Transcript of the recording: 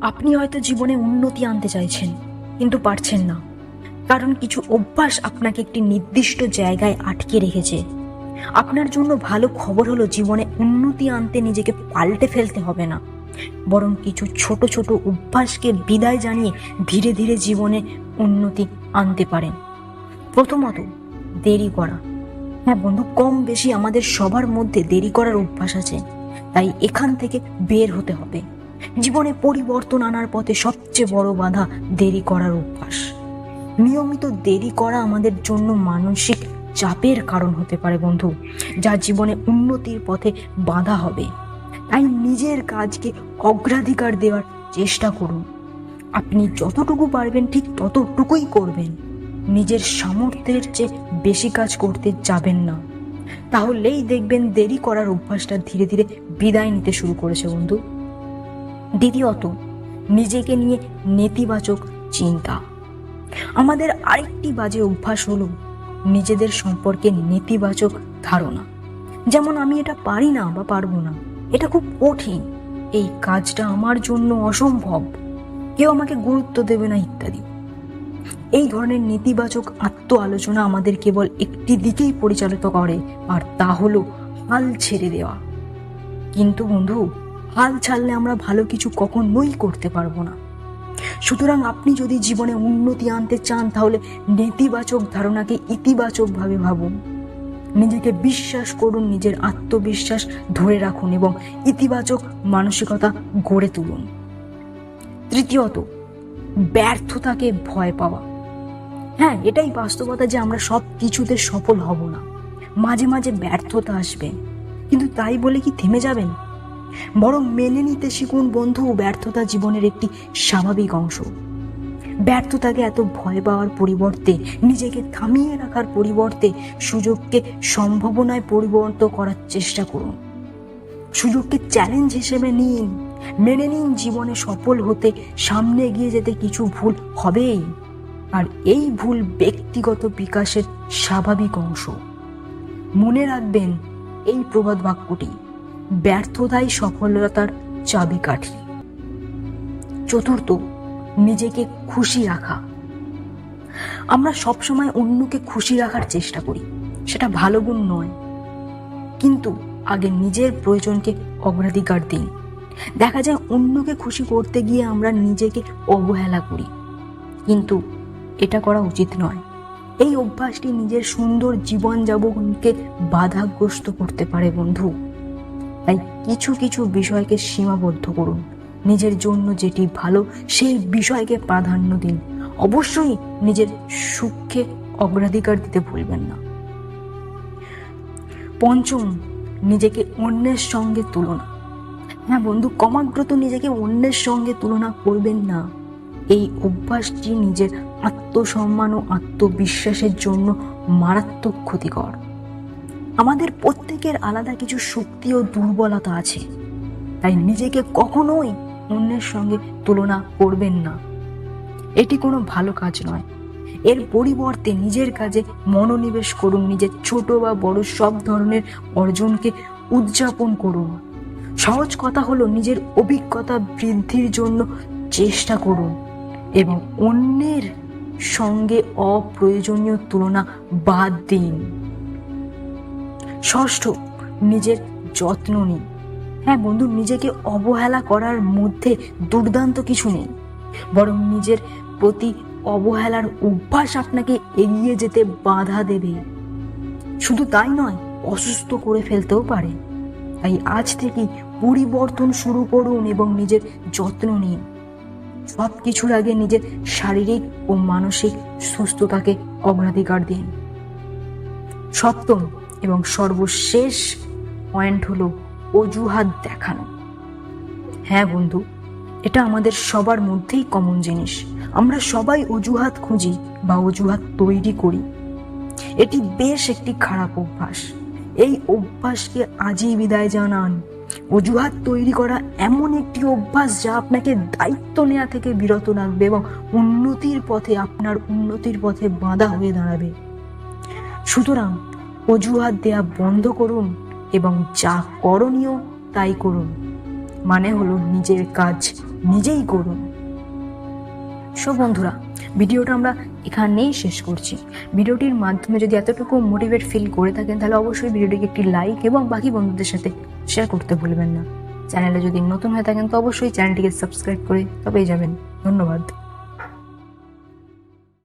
আপনি হয়তো জীবনে উন্নতি আনতে চাইছেন, কিন্তু পারছেন না, কারণ কিছু অভ্যাস আপনাকে একটি নির্দিষ্ট জায়গায় আটকে রেখেছে। আপনার জন্য ভালো খবর হলো, জীবনে উন্নতি আনতে নিজেকে পাল্টে ফেলতে হবে না, বরং কিছু ছোট ছোট অভ্যাসকে বিদায় জানিয়ে ধীরে ধীরে জীবনে উন্নতি আনতে পারেন। প্রথমত, দেরি করা। হ্যাঁ বন্ধু, কম বেশি আমাদের সবার মধ্যে দেরি করার অভ্যাস আছে, তাই এখান থেকে বের হতে হবে। জীবনে পরিবর্তন আনার পথে সবচেয়ে বড় বাধা দেরি করার অভ্যাস। নিয়মিত দেরি করা আমাদের জন্য মানসিক চাপের কারণ হতে পারে বন্ধু, যা জীবনে উন্নতির পথে বাধা হবে। তাই নিজের কাজকে অগ্রাধিকার দেওয়ার চেষ্টা করুন। আপনি যতটুকু পারবেন ঠিক ততটুকুই করবেন, নিজের সামর্থ্যের চেয়ে বেশি কাজ করতে যাবেন না। তাহলেই দেখবেন দেরি করার অভ্যাসটা ধীরে ধীরে বিদায় নিতে শুরু করেছে বন্ধু। দ্বিতীয়ত, নিজেকে নিয়ে নেতিবাচক চিন্তা। আমাদের আরেকটি বাজে অভ্যাস হলো নিজেদের সম্পর্কে নেতিবাচক ধারণা। যেমন, আমি এটা পারি না বা পারবো না, এটা খুব কঠিন, এই কাজটা আমার জন্য অসম্ভব, কেউ আমাকে গুরুত্ব দেবে না ইত্যাদি। এই ধরনের নেতিবাচক আত্ম আলোচনা আমাদের কেবল একটি দিকেই পরিচালিত করে, আর তা হলো হাল ছেড়ে দেওয়া। কিন্তু বন্ধু, হাল ছাড়লে আমরা ভালো কিছু কখনোই করতে পারবো না। সুতরাং আপনি যদি জীবনে উন্নতি আনতে চান, তাহলে নেতিবাচক ধারণাকে ইতিবাচকভাবে ভাবুন, নিজেকে বিশ্বাস করুন, নিজের আত্মবিশ্বাস ধরে রাখুন এবং ইতিবাচক মানসিকতা গড়ে তুলুন। তৃতীয়ত, ব্যর্থতাকে ভয় পাওয়া। হ্যাঁ, এটাই বাস্তবতা যে আমরা সব কিছুতে সফল হব না, মাঝে মাঝে ব্যর্থতা আসবে, কিন্তু তাই বলে কি থেমে যাবেন? বরং মেনে নিতে শিখুন বন্ধু, ব্যর্থতা জীবনের একটি স্বাভাবিক অংশ। ব্যর্থতাকে এত ভয় পাওয়ার পরিবর্তে, নিজেকে থামিয়ে রাখার পরিবর্তে সুযোগকে সম্ভাবনায় পরিবর্তন করার চেষ্টা করুন। সুযোগকে চ্যালেঞ্জ হিসেবে নিন, মেনে নিন জীবনে সফল হতে, সামনে এগিয়ে যেতে কিছু ভুল হবেই, আর এই ভুল ব্যক্তিগত বিকাশের স্বাভাবিক অংশ। মনে রাখবেন এই প্রবাদ বাক্যটি, ব্যর্থতাই সফলতার চাবিকাঠি। চতুর্থ, নিজেকে খুশি রাখা। আমরা সবসময় অন্যকে খুশি রাখার চেষ্টা করি, সেটা ভালো গুণ নয়, কিন্তু আগে নিজের প্রয়োজনকে অগ্রাধিকার দিন। দেখা যায় অন্যকে খুশি করতে গিয়ে আমরা নিজেকে অবহেলা করি, কিন্তু এটা করা উচিত নয়। এই অভ্যাসটি নিজের সুন্দর জীবনযাপনকে বাধাগ্রস্ত করতে পারে বন্ধু। তাই কিছু কিছু বিষয়কে সীমাবদ্ধ করুন, নিজের জন্য যেটি ভালো সেই বিষয়কে প্রাধান্য দিন। অবশ্যই নিজের সুখকে অগ্রাধিকার দিতে ভুলবেন না। পঞ্চম, নিজেকে অন্যের সঙ্গে তুলনা। হ্যাঁ বন্ধু, ক্রমাগত নিজেকে অন্যের সঙ্গে তুলনা করবেন না। এই অভ্যাসটি নিজের আত্মসম্মান ও আত্মবিশ্বাসের জন্য মারাত্মক ক্ষতিকর। আমাদের প্রত্যেকের আলাদা কিছু শক্তি ও দুর্বলতা আছে, তাই নিজেকে কখনোই অন্যের সঙ্গে তুলনা করবেন না। এটি কোনো ভালো কাজ নয়। এর পরিবর্তে নিজের কাজে মনোনিবেশ করুন, নিজের ছোট বা বড় সব ধরনের অর্জনকে উদযাপন করুন। সহজ কথা হলো, নিজের অভিজ্ঞতা বৃদ্ধির জন্য চেষ্টা করুন এবং অন্যের সঙ্গে অপ্রয়োজনীয় তুলনা বাদ দিন। ষষ্ঠ, নিজের যত্ন নিন। হ্যাঁ বন্ধু, নিজেকে অবহেলা করার মধ্যে দুর্দান্ত কিছু নেই, বরং নিজের প্রতি অবহেলার অভ্যাস আপনাকে এগিয়ে যেতে বাধা দেবে। শুধু তাই নয়, অসুস্থ করে ফেলতেও পারে। তাই আজ থেকেই পরিবর্তন শুরু করুন এবং নিজের যত্ন নিন। সব কিছুর আগে নিজের শারীরিক ও মানসিক সুস্থতাকে অগ্রাধিকার দিন। সপ্তম এবং সর্বশেষ পয়েন্ট হলো অজুহাত দেখানো। হ্যাঁ বন্ধু, এটা আমাদের সবার মধ্যেই কমন জিনিস। আমরা সবাই অজুহাত খুঁজি বা অজুহাত তৈরি করি। এটি বেশ একটি খারাপ অভ্যাস। এই অভ্যাসকে আজই বিদায় জানান। অজুহাত তৈরি করা এমন একটি অভ্যাস যা আপনাকে দায়িত্ব নেওয়া থেকে বিরত রাখবে এবং আপনার উন্নতির পথে বাধা হয়ে দাঁড়াবে। সুতরাং অজুহাত দেয়া বন্ধ করুন এবং যা করণীয় তাই করুন। মানে হলো নিজের কাজ নিজেই করুন। সো বন্ধুরা, ভিডিওটা আমরা এখানেই শেষ করছি। ভিডিওটির মাধ্যমে যদি এতটুকু মোটিভেট ফিল করে থাকেন তাহলে অবশ্যই ভিডিওটিকে একটি লাইক এবং বাকি বন্ধুদের সাথে শেয়ার করতে ভুলবেন না। চ্যানেলে যদি নতুন হয়ে থাকেন তো অবশ্যই চ্যানেলটিকে সাবস্ক্রাইব করে তবেই যাবেন। ধন্যবাদ।